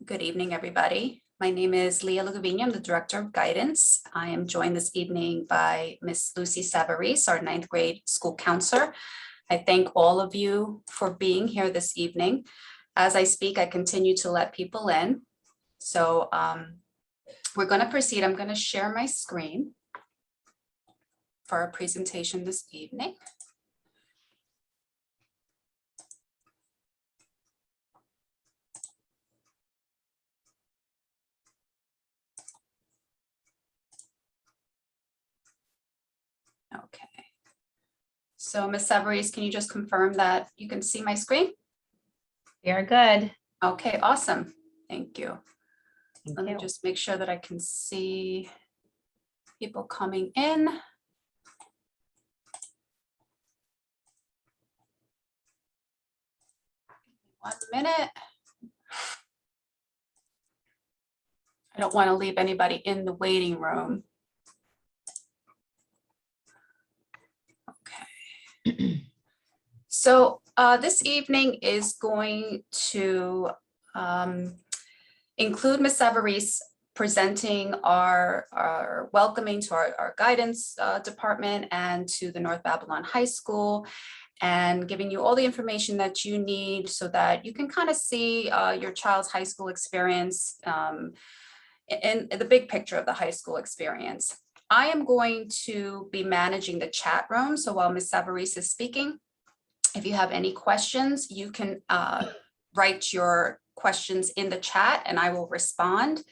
Good evening, everybody. My name is Leah Lugovini. I'm the Director of Guidance. I am joined this evening by Miss Lucy Savarese, our ninth grade school counselor. I thank all of you for being here this evening. As I speak, I continue to let people in. So we're going to proceed. I'm going to share my screen for our presentation this evening. Okay. So Ms. Savarese, can you just confirm that you can see my screen? Very good. Okay, awesome. Thank you. Thank Let me you. just make sure that I can see people coming in. 1 minute. I don't want to leave anybody in the waiting room. Okay. So this evening is going to include Ms. Savarese presenting our welcoming to our guidance department and to the North Babylon High School, and giving you all the information that you need so that you can kind of see your child's high school experience in the big picture of the high school experience. I am going to be managing the chat room. So while Ms. Savarese is speaking, if you have any questions, you can write your questions in the chat and I will respond.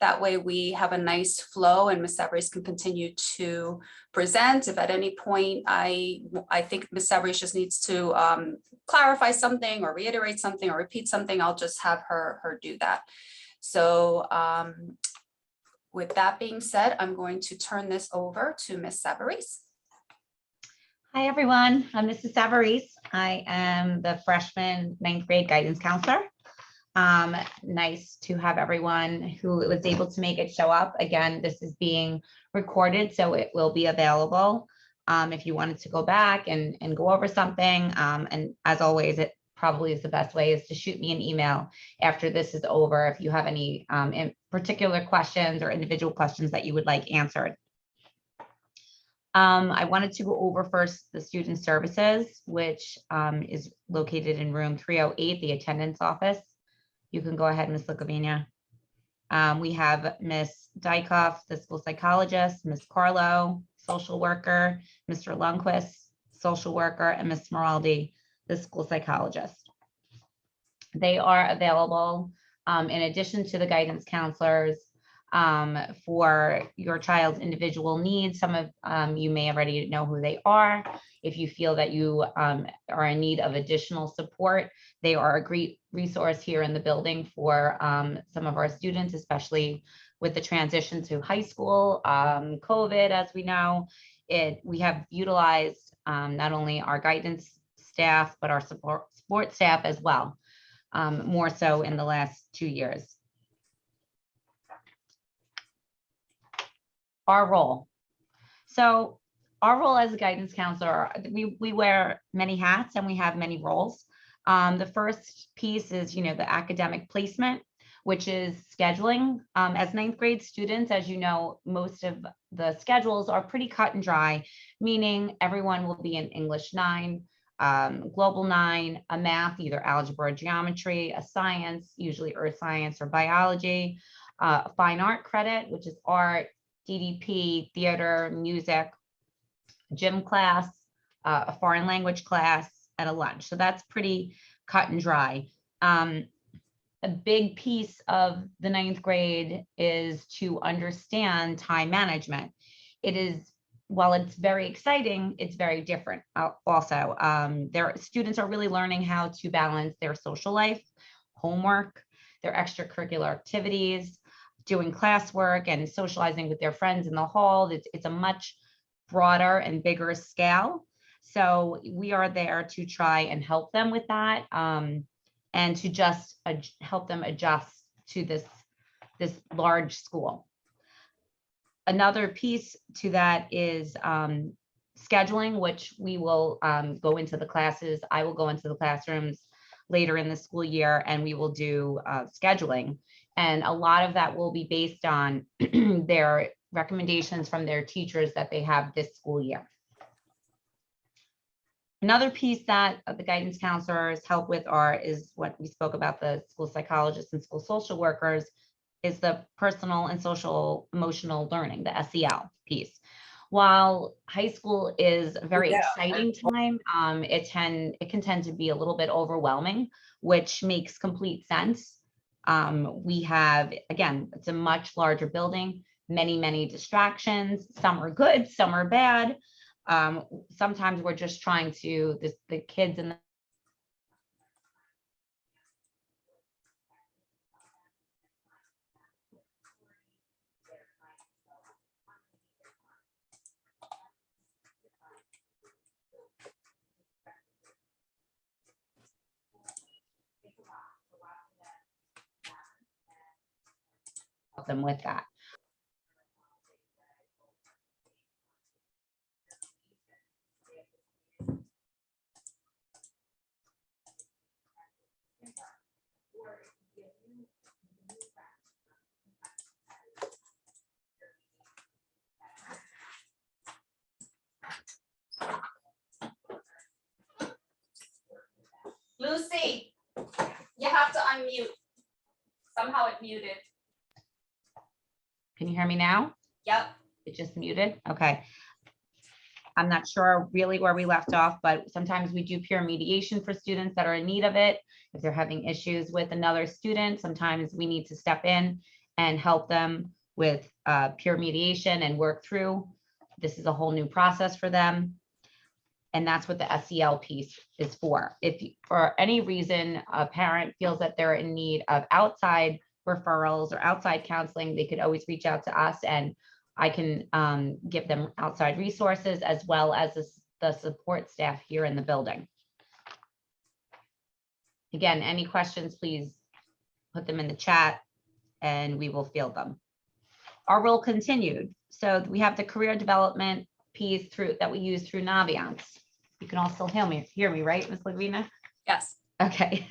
That way we have a nice flow and Ms. Savarese can continue to present. If at any point I think Ms. Savarese just needs to clarify something or reiterate something or repeat something, I'll just have her do that. So with that being said, I'm going to turn this over to Ms. Savarese. Hi, everyone. I'm Mrs. Savarese. I am the freshman ninth grade guidance counselor. Nice to have everyone who was able to make it show up. Again, this is being recorded, so it will be available if you wanted to go back and go over something. And as always, it probably is the best way is to shoot me an email after this is over if you have any in particular questions or individual questions that you would like answered. I wanted to go over first the student services, which is located in room 308, the attendance office. You can go ahead, Ms. Lukovina. We have Ms. Dykoff, the school psychologist, Ms. Carlo, social worker, Mr. Lundquist, social worker, and Ms. Smeraldi, the school psychologist. They are available in addition to the guidance counselors for your child's individual needs. Some of you may already know who they are. If you feel that you are in need of additional support, they are a great resource here in the building for some of our students, especially with the transition to high school, COVID, as we know. We have utilized not only our guidance staff, but our support staff as well, more so in the last 2 years. Our role. So our role as a guidance counselor, we wear many hats and we have many roles. The first piece is, the academic placement, which is scheduling. As ninth grade students, as you know, most of the schedules are pretty cut and dry, meaning everyone will be in English 9, Global 9, a math, either algebra or geometry, a science, usually earth science or biology, a fine art credit, which is art, DDP, theater, music, gym class, a foreign language class, and a lunch. So that's pretty cut and dry. A big piece of the ninth grade is to understand time management. It is, while it's very exciting, it's very different also. Their students are really learning how to balance their social life, homework, their extracurricular activities, doing classwork and socializing with their friends in the hall. It's a much broader and bigger scale. So we are there to try and help them with that and to just help them adjust to this large school. Another piece to that is scheduling, which we will go into the classes. I will go into the classrooms later in the school year, and we will do scheduling. And a lot of that will be based on their recommendations from their teachers that they have this school year. Another piece that the guidance counselors help with is what we spoke about, the school psychologists and school social workers, is the personal and social emotional learning, the SEL piece. While high school is a very exciting time, it can tend to be a little bit overwhelming, which makes complete sense. We have, again, it's a much larger building, many distractions. Some are good, some are bad. Sometimes we're just trying to, the kids in them with that. Lucy, you have to unmute. Somehow it muted. Can you hear me now? Yep. It just muted. Okay. I'm not sure really where we left off, but sometimes we do peer mediation for students that are in need of it. If they're having issues with another student, sometimes we need to step in and help them with peer mediation and work through. This is a whole new process for them. And that's what the SEL piece is for. If for any reason a parent feels that they're in need of outside referrals or outside counseling, they could always reach out to us, and I can give them outside resources as well as the support staff here in the building. Again, any questions, please put them in the chat and we will field them. Our role continued. So we have the career development piece that we use through Naviance. You can all still hear me, right, Ms. Lagvina? Yes. Okay.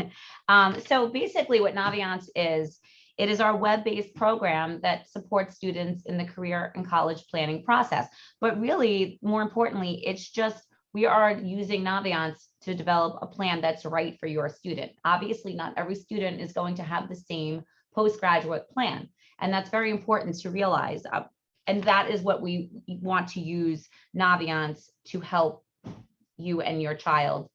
So basically what Naviance is, it is our web-based program that supports students in the career and college planning process. But really, more importantly, it's just, we are using Naviance to develop a plan that's right for your student. Obviously, not every student is going to have the same postgraduate plan. And that's very important to realize. And that is what we want to use Naviance to help you and your child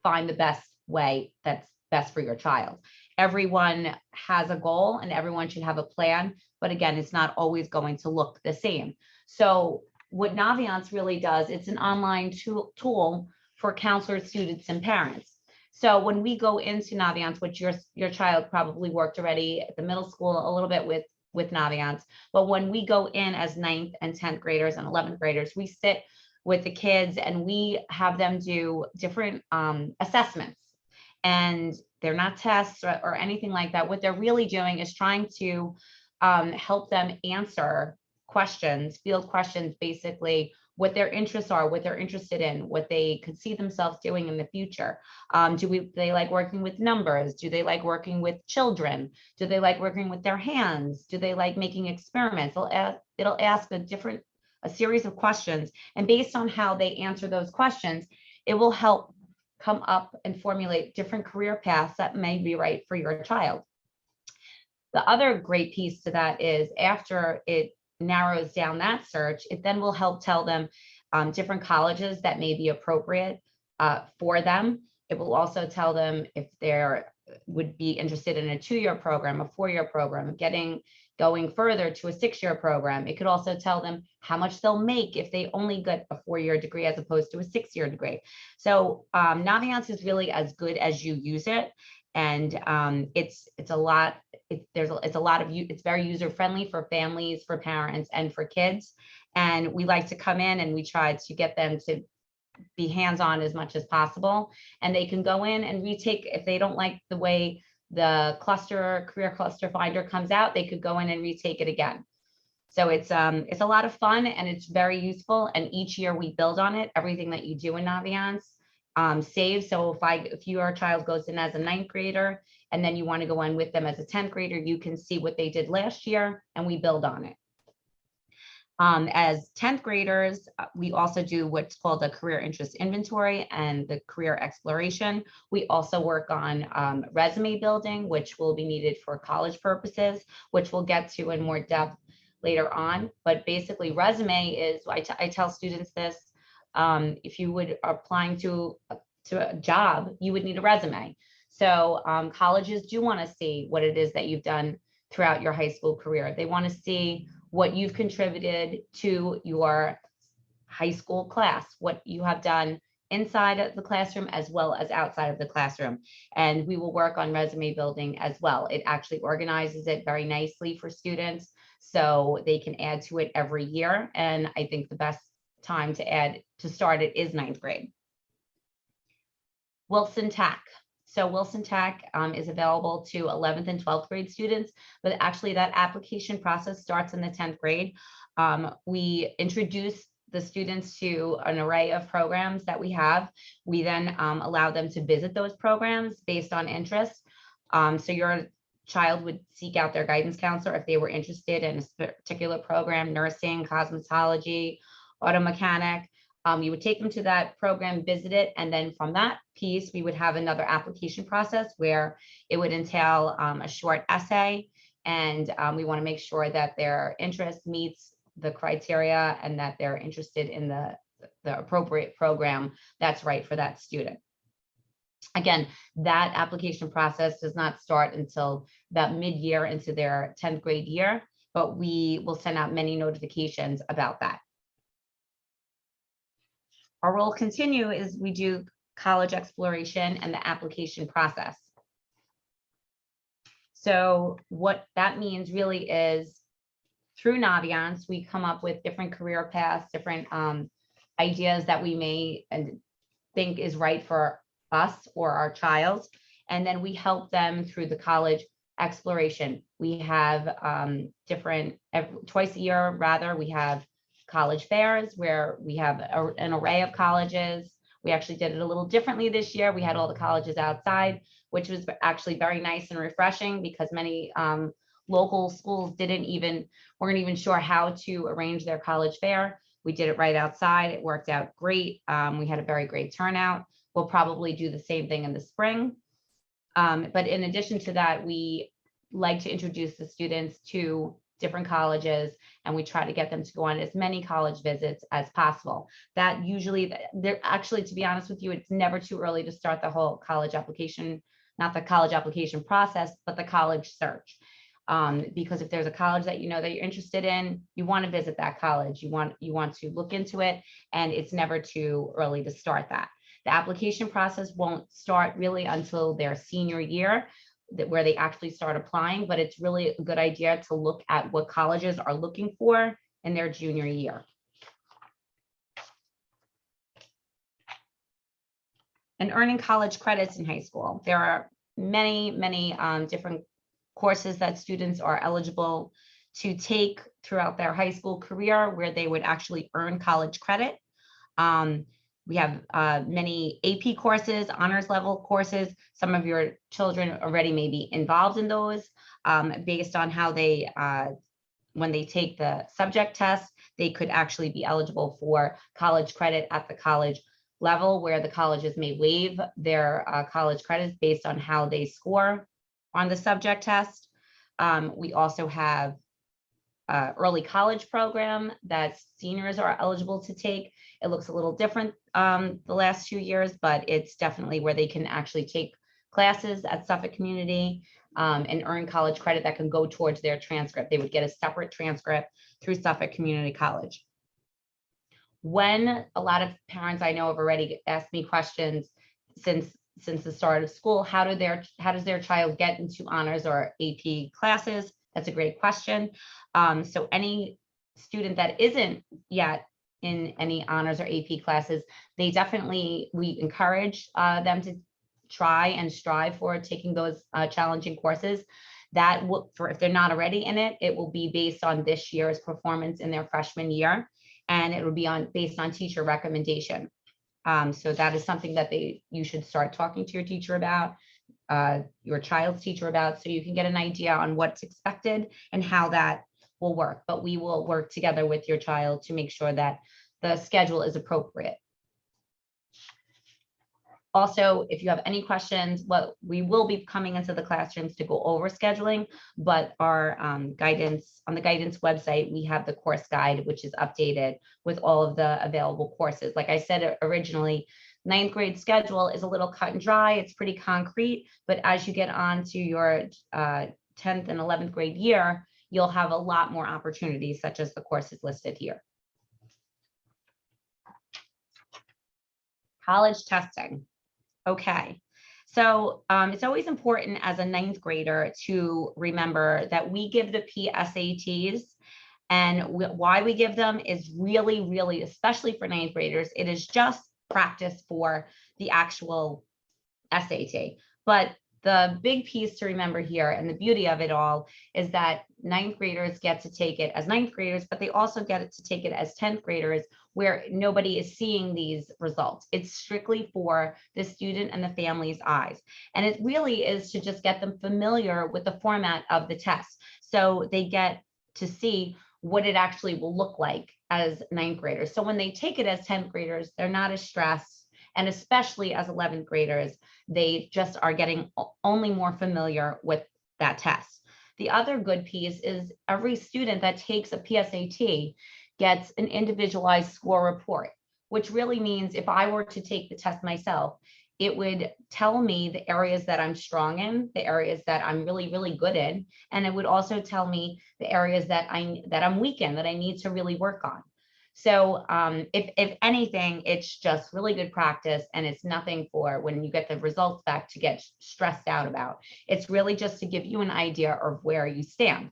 find the best way that's best for your child. Everyone has a goal and everyone should have a plan, but again, it's not always going to look the same. So what Naviance really does, it's an online tool for counselors, students, and parents. So when we go into Naviance, which your child probably worked already at the middle school a little bit with Naviance, but when we go in as 9th and 10th graders and 11th graders, we sit with the kids and we have them do different assessments. And they're not tests or anything like that. What they're really doing is trying to help them answer questions, field questions, basically what their interests are, what they're interested in, what they could see themselves doing in the future. Do they like working with numbers? Do they like working with children? Do they like working with their hands? Do they like making experiments? It'll ask a series of questions, and based on how they answer those questions, it will help come up and formulate different career paths that may be right for your child. The other great piece to that is after it narrows down that search, it then will help tell them different colleges that may be appropriate for them. It will also tell them if they would be interested in a 2-year program, a 4-year program, going further to a 6-year program. It could also tell them how much they'll make if they only get a 4-year degree as opposed to a 6-year degree. So Naviance is really as good as you use it. And it's very user friendly for families, for parents, and for kids. And we like to come in and we try to get them to be hands-on as much as possible. And they can go in and retake, if they don't like the way the career cluster finder comes out, they could go in and retake it again. So it's a lot of fun and it's very useful. And each year we build on it. Everything that you do in Naviance saved. So if your child goes in as a 9th grader and then you want to go in with them as a 10th grader, you can see what they did last year and we build on it. As 10th graders, we also do what's called a career interest inventory and the career exploration. We also work on resume building, which will be needed for college purposes, which we'll get to in more depth later on. But basically, resume is, I tell students this, if you would applying to a job, you would need a resume. So colleges do want to see what it is that you've done throughout your high school career. They want to see what you've contributed to your high school class, what you have done inside of the classroom as well as outside of the classroom. And we will work on resume building as well. It actually organizes it very nicely for students so they can add to it every year. And I think the best time to start it is 9th grade. Wilson Tech. So Wilson Tech is available to 11th and 12th grade students, but actually that application process starts in the 10th grade. We introduce the students to an array of programs that we have. We then allow them to visit those programs based on interest. So your child would seek out their guidance counselor if they were interested in a particular program, nursing, cosmetology, auto mechanic. You would take them to that program, visit it, and then from that piece, we would have another application process where it would entail a short essay, and we want to make sure that their interest meets the criteria and that they're interested in the appropriate program that's right for that student. Again, that application process does not start until about mid-year into their 10th grade year, but we will send out many notifications about that. Our role continue is we do college exploration and the application process. So what that means really is through Naviance, we come up with different career paths, different ideas that we may think is right for us or our child. And then we help them through the college exploration. We have twice a year, rather, we have college fairs where we have an array of colleges. We actually did it a little differently this year. We had all the colleges outside, which was actually very nice and refreshing because many local schools weren't even sure how to arrange their college fair. We did it right outside. It worked out great. We had a very great turnout. We'll probably do the same thing in the spring. But in addition to that, we like to introduce the students to different colleges, and we try to get them to go on as many college visits as possible. That usually, they're actually, to be honest with you, it's never too early to start the whole college application, not the college application process, but the college search. Because if there's a college that you know that you're interested in, you want to visit that college, you want to look into it, and it's never too early to start that. The application process won't start really until their senior year, where they actually start applying, but it's really a good idea to look at what colleges are looking for in their junior year. And earning college credits in high school. There are many different courses that students are eligible to take throughout their high school career where they would actually earn college credit. We have many AP courses, honors level courses. Some of your children already may be involved in those based on how they, when they take the subject test, they could actually be eligible for college credit at the college level, where the colleges may waive their college credits based on how they score on the subject test. We also have early college program that seniors are eligible to take. It looks a little different the last few years, but it's definitely where they can actually take classes at Suffolk Community and earn college credit that can go towards their transcript. They would get a separate transcript through Suffolk Community College. When a lot of parents I know have already asked me questions since the start of school, how does their child get into honors or AP classes? That's a great question. So any student that isn't yet in any honors or AP classes, we encourage them to try and strive for taking those challenging courses. That if they're not already in it, it will be based on this year's performance in their freshman year, and it will be based on teacher recommendation. So that is something that you should start talking to your teacher about, your child's teacher about, so you can get an idea on what's expected and how that will work. But we will work together with your child to make sure that the schedule is appropriate. Also, if you have any questions, we will be coming into the classrooms to go over scheduling, but our guidance, on the guidance website, we have the course guide, which is updated with all of the available courses. Like I said originally, 9th grade schedule is a little cut and dry. It's pretty concrete, but as you get on to your 10th and 11th grade year, you'll have a lot more opportunities, such as the courses listed here. College testing. Okay, so it's always important as a 9th grader to remember that we give the PSATs, and why we give them is really, especially for 9th graders, it is just practice for the actual SAT. But the big piece to remember here, and the beauty of it all, is that 9th graders get to take it as 9th graders, but they also get to take it as 10th graders, where nobody is seeing these results. It's strictly for the student and the family's eyes. And it really is to just get them familiar with the format of the test, so they get to see what it actually will look like as 9th graders. So when they take it as 10th graders, they're not as stressed. And especially as 11th graders, they just are getting only more familiar with that test. The other good piece is every student that takes a PSAT gets an individualized score report, which really means if I were to take the test myself, it would tell me the areas that I'm strong in, the areas that I'm really good in, and it would also tell me the areas that I'm weak in, that I need to really work on. So if anything, it's just really good practice, and it's nothing for when you get the results back to get stressed out about. It's really just to give you an idea of where you stand.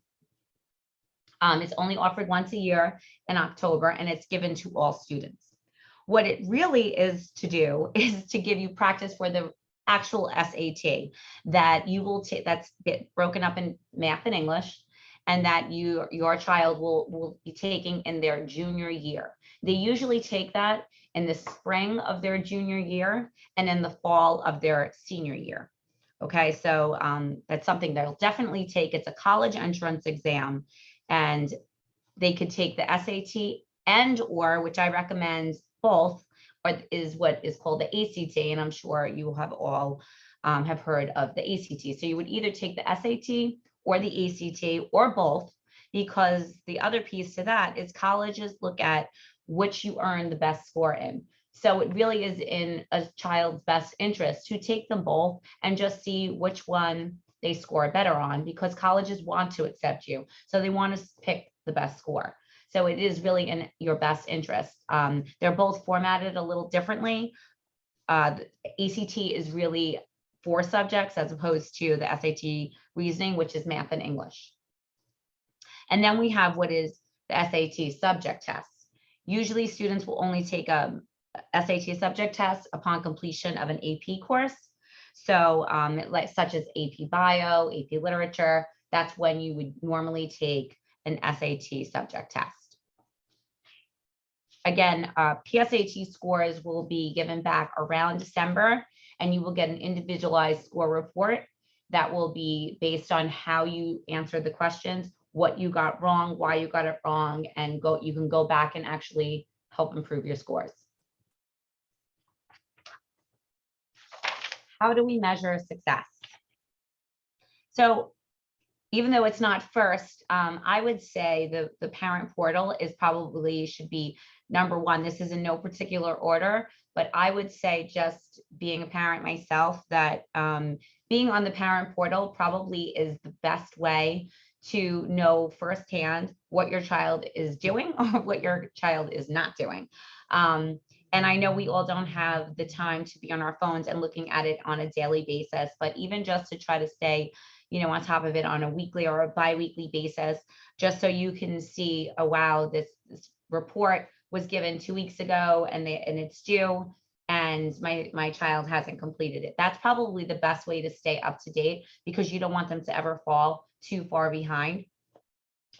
It's only offered once a year in October, and it's given to all students. What it really is to do is to give you practice for the actual SAT that you will take, that's broken up in math and English, and that your child will be taking in their junior year. They usually take that in the spring of their junior year and in the fall of their senior year. Okay, so that's something they'll definitely take. It's a college entrance exam, and they could take the SAT or, which I recommend both, or is what is called the ACT, and I'm sure you have all have heard of the ACT. So you would either take the SAT or the ACT or both, because the other piece to that is colleges look at which you earn the best score in. So it really is in a child's best interest to take them both and just see which one they score better on, because colleges want to accept you. So they want to pick the best score. So it is really in your best interest. They're both formatted a little differently. The ACT is really 4 subjects as opposed to the SAT reasoning, which is math and English. And then we have what is the SAT subject tests. Usually students will only take a SAT subject test upon completion of an AP course. So such as AP Bio, AP Literature, that's when you would normally take an SAT subject test. Again, PSAT scores will be given back around December, and you will get an individualized score report that will be based on how you answered the questions, what you got wrong, why you got it wrong, and you can go back and actually help improve your scores. How do we measure success? So even though it's not first, I would say the parent portal should be number one. This is in no particular order, but I would say, just being a parent myself, that being on the parent portal probably is the best way to know firsthand what your child is doing or what your child is not doing. And I know we all don't have the time to be on our phones and looking at it on a daily basis, but even just to try to stay on top of it on a weekly or a bi-weekly basis, just so you can see, oh, wow, this report was given 2 weeks ago and it's due, and my child hasn't completed it. That's probably the best way to stay up to date, because you don't want them to ever fall too far behind.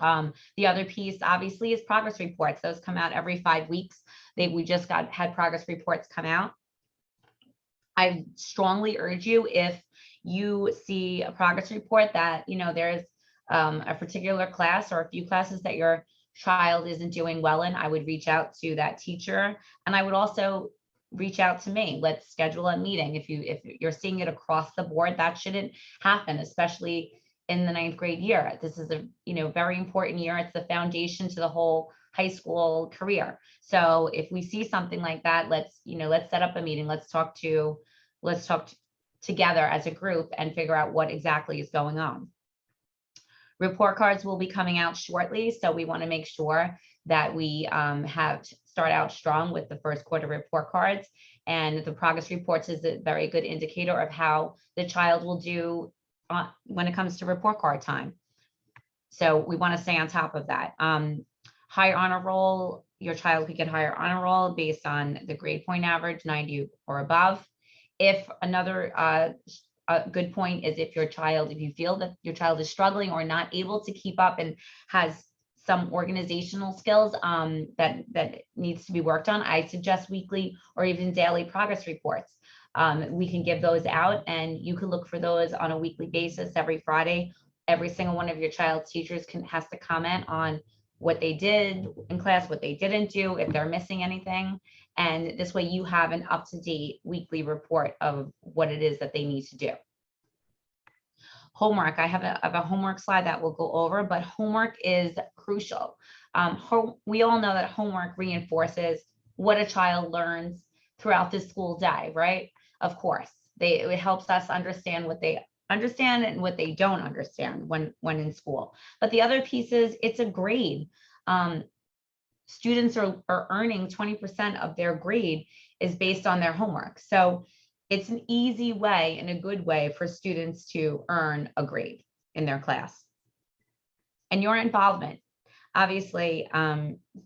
The other piece obviously is progress reports. Those come out every 5 weeks. We just had progress reports come out. I strongly urge you, if you see a progress report that, there's a particular class or a few classes that your child isn't doing well in, I would reach out to that teacher. And I would also reach out to me. Let's schedule a meeting. If you're seeing it across the board, that shouldn't happen, especially in the 9th grade year. This is a very important year. It's the foundation to the whole high school career. So if we see something like that, let's set up a meeting. Let's talk together as a group and figure out what exactly is going on. Report cards will be coming out shortly, so we want to make sure that we start out strong with the first quarter report cards. And the progress reports is a very good indicator of how the child will do when it comes to report card time. So we want to stay on top of that. Higher honor roll, your child could get higher honor roll based on the grade point average, 90 or above. If another a good point is if you feel that your child is struggling or not able to keep up and has some organizational skills that needs to be worked on, I suggest weekly or even daily progress reports. We can give those out, and you can look for those on a weekly basis every Friday. Every single one of your child's teachers has to comment on what they did in class, what they didn't do, if they're missing anything. And this way you have an up-to-date weekly report of what it is that they need to do. Homework, I have a homework slide that we'll go over, but homework is crucial. We all know that homework reinforces what a child learns throughout the school day, right? Of course, it helps us understand what they understand and what they don't understand when in school. But the other piece is it's a grade. Students are earning 20% of their grade is based on their homework. So it's an easy way and a good way for students to earn a grade in their class. And your involvement, obviously,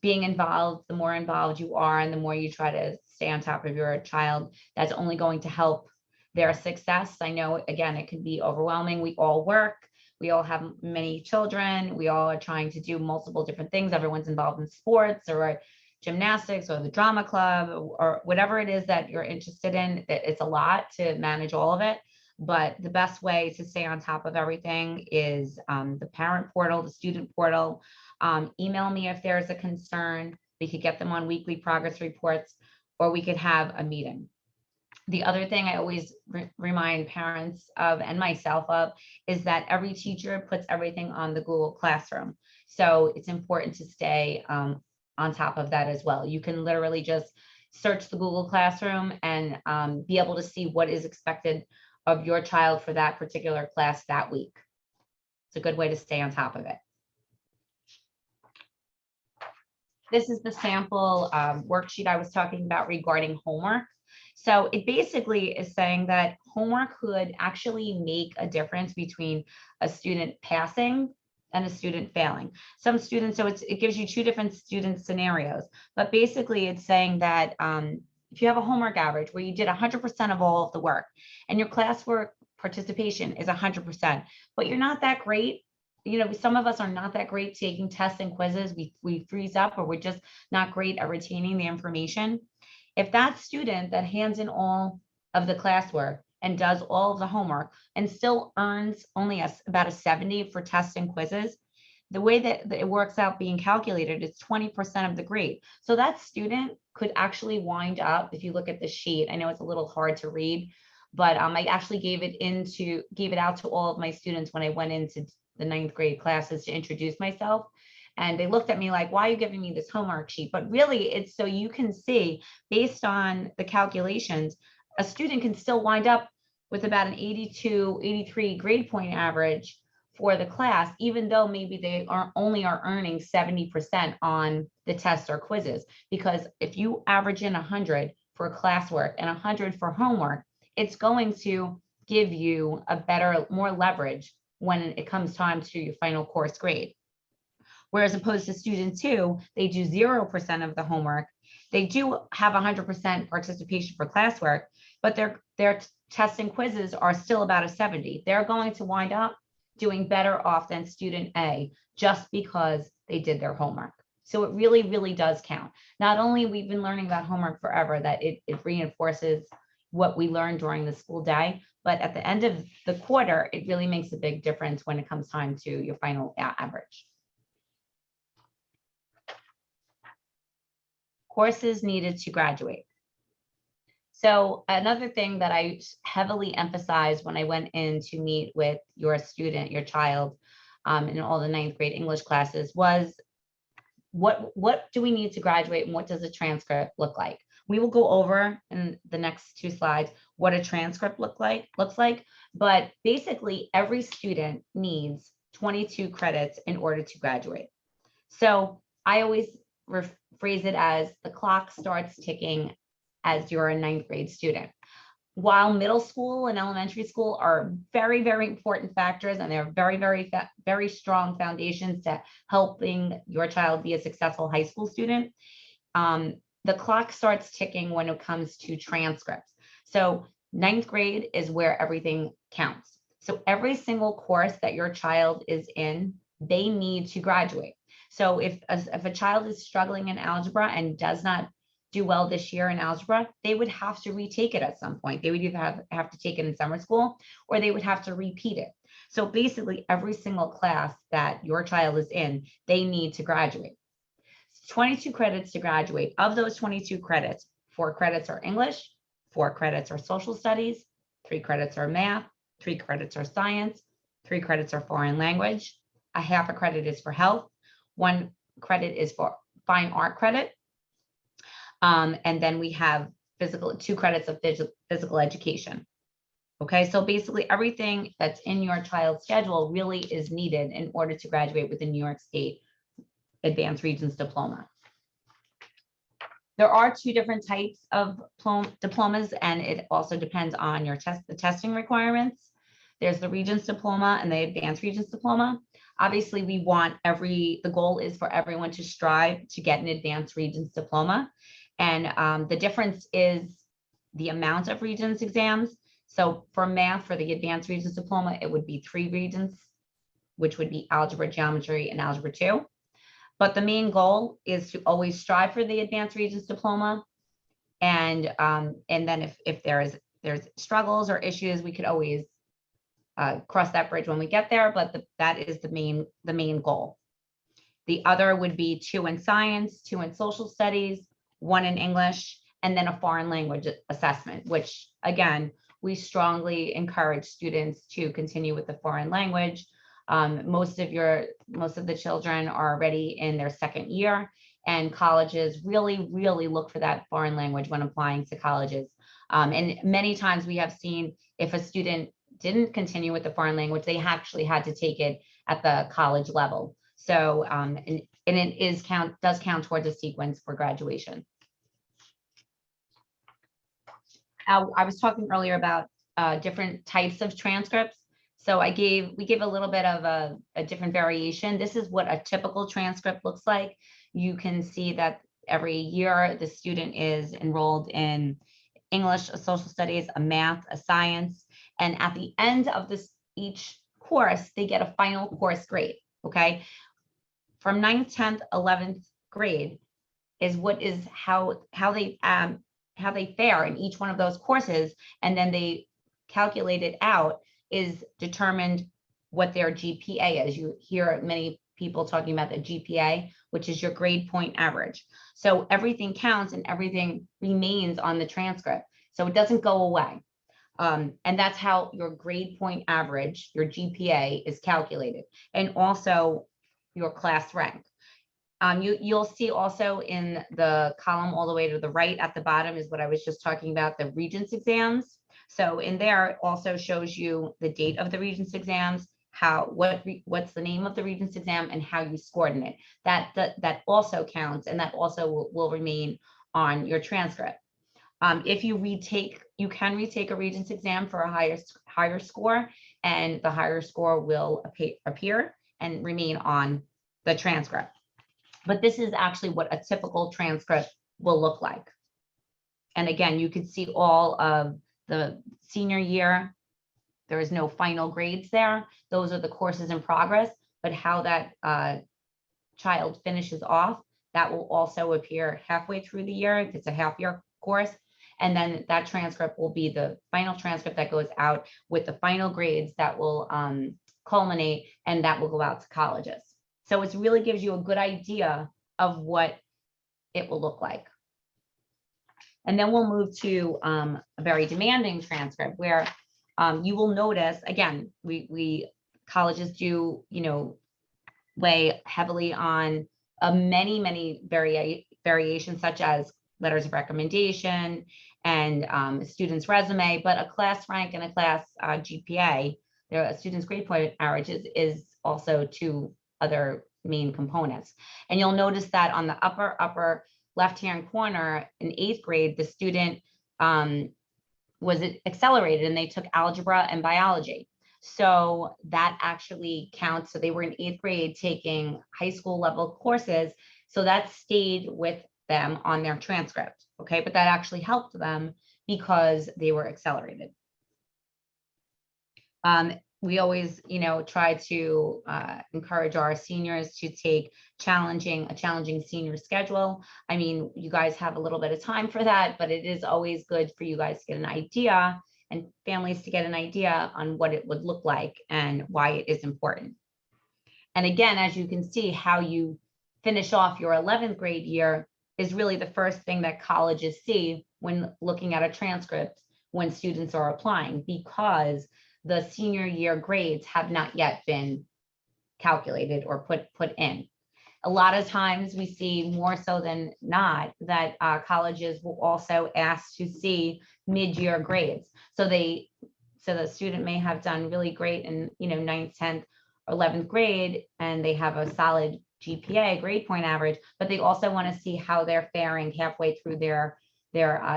being involved, the more involved you are and the more you try to stay on top of your child, that's only going to help their success. I know, again, it can be overwhelming. We all work. We all have many children. We all are trying to do multiple different things. Everyone's involved in sports or gymnastics or the drama club or whatever it is that you're interested in. It's a lot to manage all of it. But the best way to stay on top of everything is the parent portal, the student portal. Email me if there's a concern. We could get them on weekly progress reports, or we could have a meeting. The other thing I always remind parents of and myself of is that every teacher puts everything on the Google Classroom. So it's important to stay on top of that as well. You can literally just search the Google Classroom and be able to see what is expected of your child for that particular class that week. It's a good way to stay on top of it. This is the sample worksheet I was talking about regarding homework. So it basically is saying that homework could actually make a difference between a student passing and a student failing. Some students, so it gives you two different student scenarios, but basically it's saying that if you have a homework average where you did 100% of all of the work and your classwork participation is 100%, but you're not that great. Some of us are not that great taking tests and quizzes. We freeze up, or we're just not great at retaining the information. If that student that hands in all of the classwork and does all of the homework and still earns only about a 70 for tests and quizzes, the way that it works out being calculated is 20% of the grade. So that student could actually wind up, if you look at the sheet, I know it's a little hard to read, but I actually gave it out to all of my students when I went into the 9th grade classes to introduce myself. And they looked at me like, why are you giving me this homework sheet? But really, it's so you can see, based on the calculations, a student can still wind up with about an 82, 83 grade point average for the class, even though maybe they are earning 70% on the tests or quizzes. Because if you average in 100 for classwork and 100 for homework, it's going to give you more leverage when it comes time to your final course grade. Whereas opposed to student 2, they do 0% of the homework. They do have 100% participation for classwork, but their tests and quizzes are still about a 70. They're going to wind up doing better off than student A just because they did their homework. So it really, really does count. Not only we've been learning about homework forever, that it reinforces what we learned during the school day, but at the end of the quarter, it really makes a big difference when it comes time to your final average. Courses needed to graduate. So another thing that I heavily emphasized when I went in to meet with your student, your child, in all the 9th grade English classes was what do we need to graduate and what does a transcript look like? We will go over in the next 2 slides what a transcript looks like, but basically every student needs 22 credits in order to graduate. So I always phrase it as the clock starts ticking as you're a 9th grade student. While middle school and elementary school are very, very important factors, and they're very, very strong foundations to helping your child be a successful high school student, the clock starts ticking when it comes to transcripts. So 9th grade is where everything counts. So every single course that your child is in, they need to graduate. So if a child is struggling in algebra and does not do well this year in algebra, they would have to retake it at some point. They would either have to take it in summer school, or they would have to repeat it. So basically every single class that your child is in, they need to graduate. 22 credits to graduate. Of those 22 credits, 4 credits are English, 4 credits are social studies, 3 credits are math, 3 credits are science, 3 credits are foreign language, a half a credit is for health, 1 credit is for fine art credit, and then we have 2 credits of physical education. Okay, so basically everything that's in your child's schedule really is needed in order to graduate with the New York State Advanced Regents Diploma. There are 2 different types of diplomas, and it also depends on your the testing requirements. There's the Regents Diploma and the Advanced Regents Diploma. Obviously, the goal is for everyone to strive to get an Advanced Regents Diploma. And the difference is the amount of Regents exams. So for math, for the Advanced Regents Diploma, it would be 3 Regents, which would be Algebra, Geometry, and Algebra 2. But the main goal is to always strive for the Advanced Regents Diploma. And then if there's struggles or issues, we could always cross that bridge when we get there, but that is the main goal. The other would be 2 in science, 2 in social studies, 1 in English, and then a foreign language assessment, which again, we strongly encourage students to continue with the foreign language. Most of the children are already in their 2nd year, and colleges really, really look for that foreign language when applying to colleges. And many times we have seen if a student didn't continue with the foreign language, they actually had to take it at the college level. So, and it does count towards a sequence for graduation. I was talking earlier about different types of transcripts. So we gave a little bit of a different variation. This is what a typical transcript looks like. You can see that every year the student is enrolled in English, a social studies, a math, a science, and at the end of each course, they get a final course grade. Okay, from 9th, 10th, 11th grade is how they fare in each one of those courses, and then they calculate it out is determined what their GPA is. You hear many people talking about the GPA, which is your grade point average. So everything counts and everything remains on the transcript. So it doesn't go away. And that's how your grade point average, your GPA, is calculated, and also your class rank. You'll see also in the column all the way to the right at the bottom is what I was just talking about, the Regents exams. So in there it also shows you the date of the Regents exams, what's the name of the Regents exam, and how you scored in it. That also counts, and that also will remain on your transcript. If you can retake a Regents exam for a higher score, and the higher score will appear and remain on the transcript. But this is actually what a typical transcript will look like. And again, you can see all of the senior year there is no final grades there. Those are the courses in progress, but how that child finishes off, that will also appear halfway through the year if it's a half year course. And then that transcript will be the final transcript that goes out with the final grades that will culminate, and that will go out to colleges. So it really gives you a good idea of what it will look like. And then we'll move to a very demanding transcript where you will notice, again, we colleges do, weigh heavily on many variations, such as letters of recommendation and student's resume, but a class rank and a class GPA, a student's grade point average is also two other main components. And you'll notice that on the upper left-hand corner in 8th grade, the student was accelerated and they took algebra and biology. So that actually counts. So they were in 8th grade taking high school level courses. So that stayed with them on their transcript. Okay, but that actually helped them because they were accelerated. We always, try to encourage our seniors to take a challenging senior schedule. I mean, you guys have a little bit of time for that, but it is always good for you guys to get an idea and families to get an idea on what it would look like and why it is important. And again, as you can see, how you finish off your 11th grade year is really the first thing that colleges see when looking at a transcript when students are applying, because the senior year grades have not yet been calculated or put in. A lot of times we see, more so than not, that colleges will also ask to see mid-year grades. So the student may have done really great in 9th, 10th, or 11th grade, and they have a solid GPA, grade point average, but they also want to see how they're faring halfway through their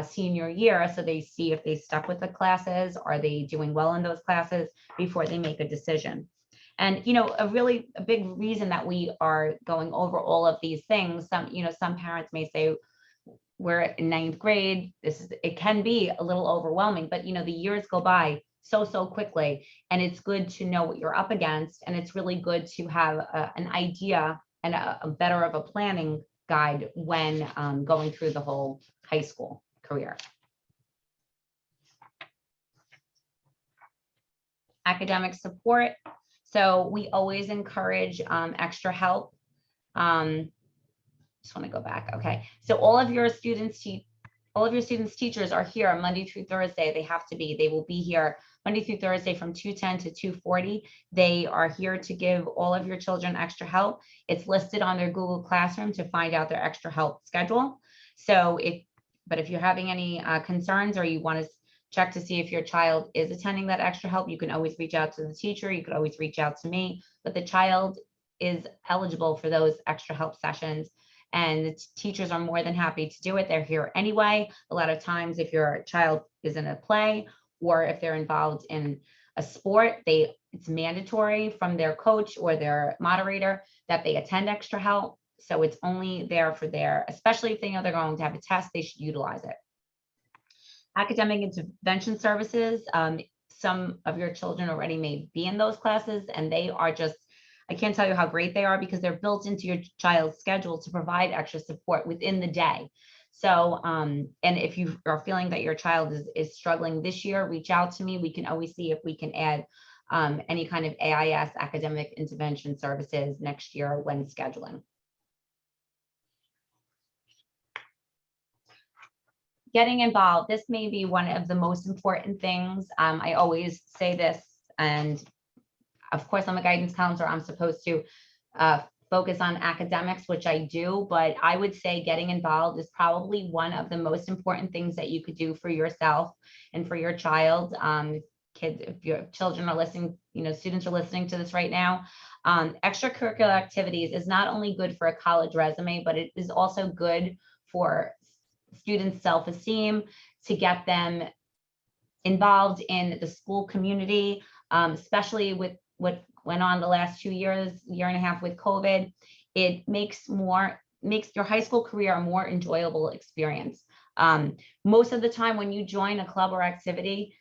senior year. So they see if they stuck with the classes, are they doing well in those classes before they make a decision. And, a big reason that we are going over all of these things, some parents may say, we're in 9th grade, it can be a little overwhelming, but the years go by so quickly, and it's good to know what you're up against. And it's really good to have an idea and a better of a planning guide when going through the whole high school career. Academic support. So we always encourage extra help. Just want to go back. Okay. So all of your students' teachers are here Monday through Thursday. They will be here Monday through Thursday from 2:10 to 2:40. They are here to give all of your children extra help. It's listed on their Google Classroom to find out their extra help schedule. So if you're having any concerns, or you want to check to see if your child is attending that extra help, you can always reach out to the teacher. You could always reach out to me, but the child is eligible for those extra help sessions, and the teachers are more than happy to do it. They're here anyway. A lot of times, if your child is in a play or if they're involved in a sport, it's mandatory from their coach or their moderator that they attend extra help. So it's only there for especially if they know they're going to have a test, they should utilize it. Academic intervention services. Some of your children already may be in those classes, and they are I can't tell you how great they are, because they're built into your child's schedule to provide extra support within the day. So, and if you are feeling that your child is struggling this year, reach out to me. We can always see if we can add any kind of AIS, academic intervention services, next year when scheduling. Getting involved. This may be one of the most important things. I always say this, and of course, I'm a guidance counselor. I'm supposed to focus on academics, which I do, but I would say getting involved is probably one of the most important things that you could do for yourself and for your child. Kids, if your children are listening, students are listening to this right now, extracurricular activities is not only good for a college resume, but it is also good for students' self-esteem, to get them involved in the school community, especially with what went on the last 2 years, year and a half with COVID. It makes your high school career a more enjoyable experience. Most of the time when you join a club or activity,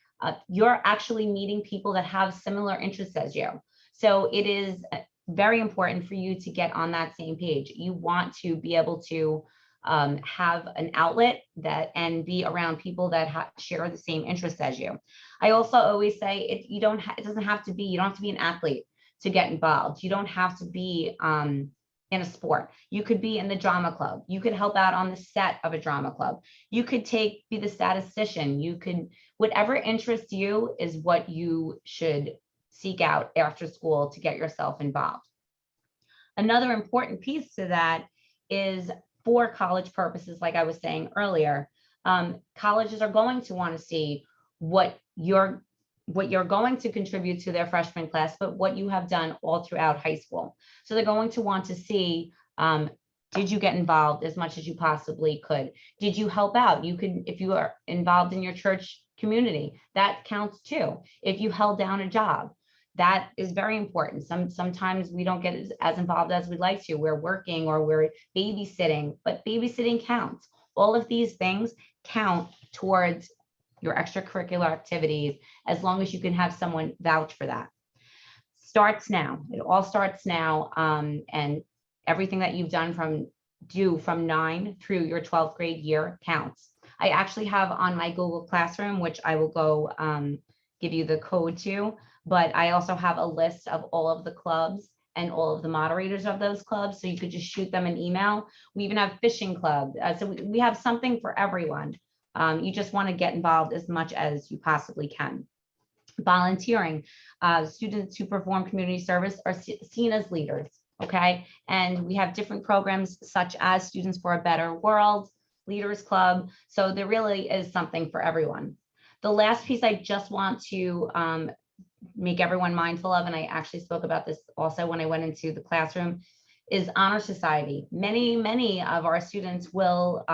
You're actually meeting people that have similar interests as you. So it is very important for you to get on that same page. You want to be able to have an outlet that and be around people that share the same interests as you. I also always say it doesn't have to be, you don't have to be an athlete to get involved. You don't have to be in a sport. You could be in the drama club. You could help out on the set of a drama club. You could be the statistician. You could, whatever interests you is what you should seek out after school to get yourself involved. Another important piece to that is for college purposes, like I was saying earlier, colleges are going to want to see what you're going to contribute to their freshman class, but what you have done all throughout high school. So they're going to want to see, did you get involved as much as you possibly could? Did you help out? You could, if you are involved in your church community, that counts too. If you held down a job, that is very important. Sometimes we don't get as involved as we'd like to. We're working or we're babysitting, but babysitting counts. All of these things count towards your extracurricular activities, as long as you can have someone vouch for that. Starts now. It all starts now, and everything that you've done from 9 through your 12th grade year counts. I actually have on my Google Classroom, which I will go give you the code to, but I also have a list of all of the clubs and all of the moderators of those clubs, so you could just shoot them an email. We even have fishing club, so we have something for everyone. You just want to get involved as much as you possibly can. Volunteering, students who perform community service are seen as leaders, okay? And we have different programs such as Students for a Better World, Leaders Club. So there really is something for everyone. The last piece I just want to make everyone mindful of, and I actually spoke about this also when I went into the classroom, is Honor Society. Many of our students will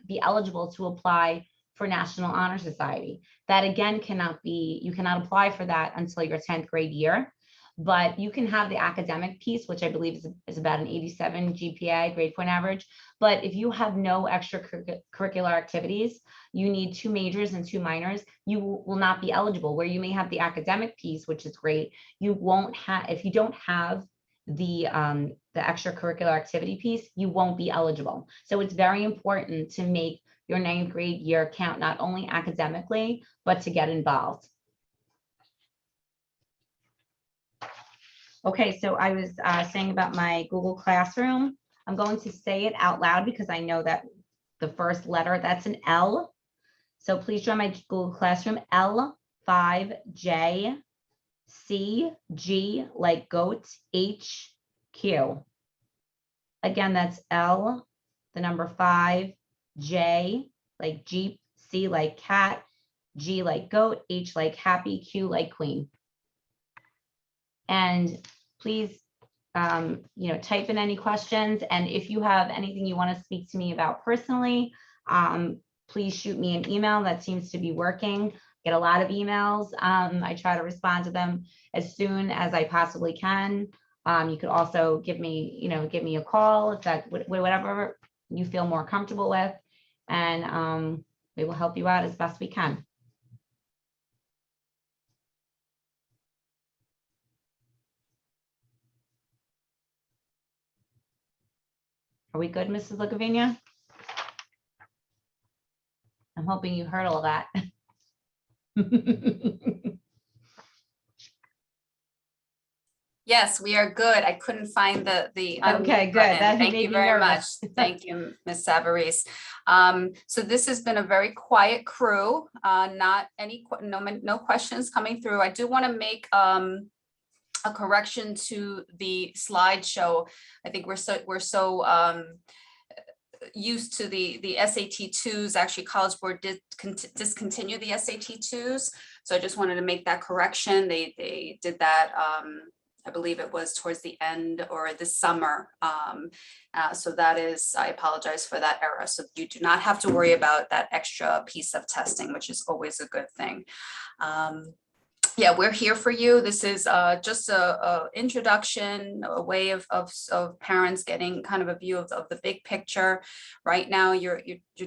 be eligible to apply for National Honor Society. That again you cannot apply for that until your 10th grade year, but you can have the academic piece, which I believe is about an 87 GPA, grade point average. But if you have no extracurricular activities, you need 2 majors and 2 minors, you will not be eligible. Where you may have the academic piece, which is great, you won't have, if you don't have the extracurricular activity piece, you won't be eligible. So it's very important to make your 9th grade year count, not only academically, but to get involved. Okay, so I was saying about my Google Classroom. I'm going to say it out loud because I know that the first letter, that's an L. So please join my Google Classroom, L5JCG, like goat, HQ. Again, that's L, the number 5, J like Jeep, C like cat, G like goat, H like happy, Q like queen. And please, type in any questions. And if you have anything you want to speak to me about personally, please shoot me an email. That seems to be working. Get a lot of emails. I try to respond to them as soon as I possibly can. You could also give me a call if that, whatever you feel more comfortable with, and we will help you out as best we can. Are we good, Mrs. Lagavina? I'm hoping you heard all that. Yes, we are good. I couldn't find the Okay, good. That Thank you very much. Thank you, Ms. Savarese. So this has been a very quiet crew. No questions coming through. I do want to make a correction to the slideshow. I think we're so used to the SAT 2s. Actually, College Board did discontinue the SAT 2s. So I just wanted to make that correction. They did that. I believe it was towards the end or this summer. So that is, I apologize for that error. So you do not have to worry about that extra piece of testing, which is always a good thing. Yeah, we're here for you. This is just a introduction, a way of parents getting kind of a view of the big picture. Right now, your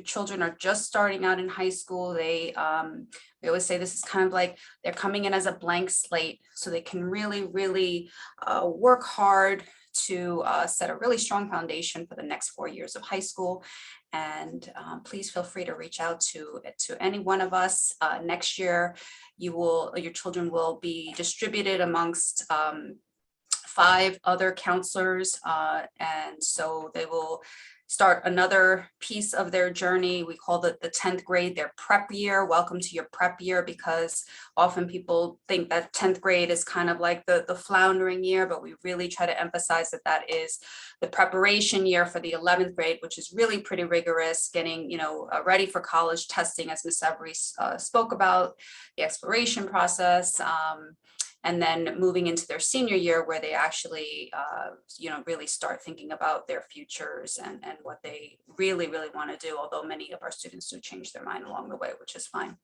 children are just starting out in high school. We always say this is kind of like they're coming in as a blank slate, so they can really work hard to set a really strong foundation for the next 4 years of high school. And please feel free to reach out to any one of us. Next year, your children will be distributed amongst 5 other counselors, and so they will start another piece of their journey. We call it the 10th grade, their prep year. Welcome to your prep year, because often people think that 10th grade is kind of like the floundering year, but we really try to emphasize that that is the preparation year for the 11th grade, which is really pretty rigorous, getting ready for college, testing, as Ms. Avery spoke about, the exploration process, and then moving into their senior year, where they actually, really start thinking about their futures and what they really want to do, although many of our students do change their mind along the way, which is fine.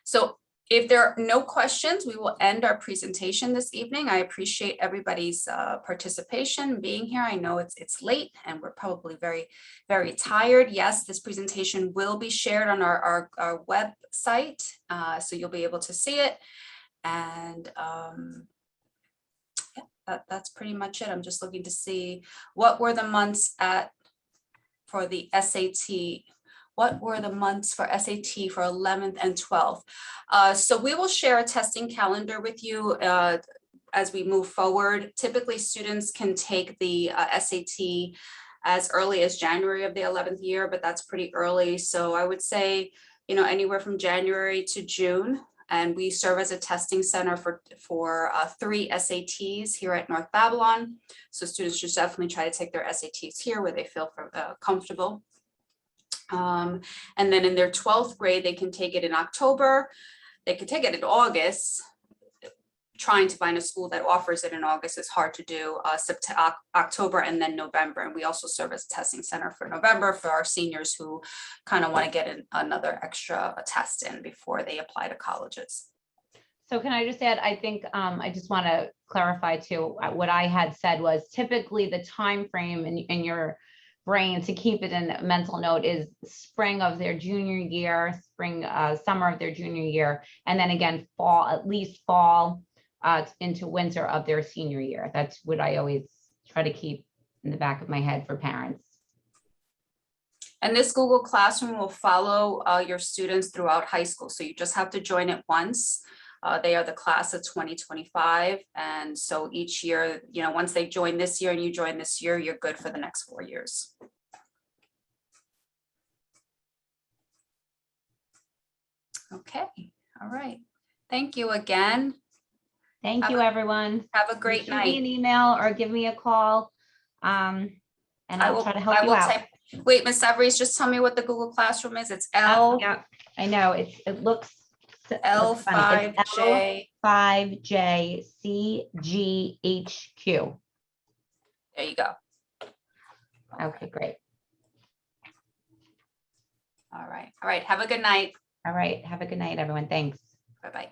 So if there are no questions, we will end our presentation this evening. I appreciate everybody's participation, being here. I know it's late and we're probably very tired. Yes, this presentation will be shared on our website, so you'll be able to see it. And that's pretty much it. I'm just looking to see what were the months for the SAT. What were the months for SAT for 11th and 12th? So we will share a testing calendar with you as we move forward. Typically, students can take the SAT as early as January of the 11th year, but that's pretty early. So I would say, anywhere from January to June. And we serve as a testing center for 3 SATs here at North Babylon. So students should definitely try to take their SATs here where they feel comfortable. And then in their 12th grade, they can take it in October. They can take it in August. Trying to find a school that offers it in August is hard to do. October and then November. And we also serve as a testing center for November for our seniors who kind of want to get another extra test in before they apply to colleges. So can I just add, I think I just want to clarify too, what I had said was typically the time frame in your brain to keep it in a mental note is spring of their junior year, summer of their junior year, and then again fall, at least fall into winter of their senior year. That's what I always try to keep in the back of my head for parents. And this Google Classroom will follow your students throughout high school. So you just have to join it once. They are the class of 2025. And so each year, once they join this year and you join this year, you're good for the next 4 years. Okay, all right. Thank you again. Thank you, everyone. Have a great night. Shoot me an email or give me a call, and I'll try to help you out. Wait, Ms. Avery, just tell me what the Google Classroom is. It's L. Yeah, I know it looks L5J. L5JCGHQ. There you go. Okay, great. All right. Have a good night. All right. Have a good night, everyone. Thanks. Bye-bye.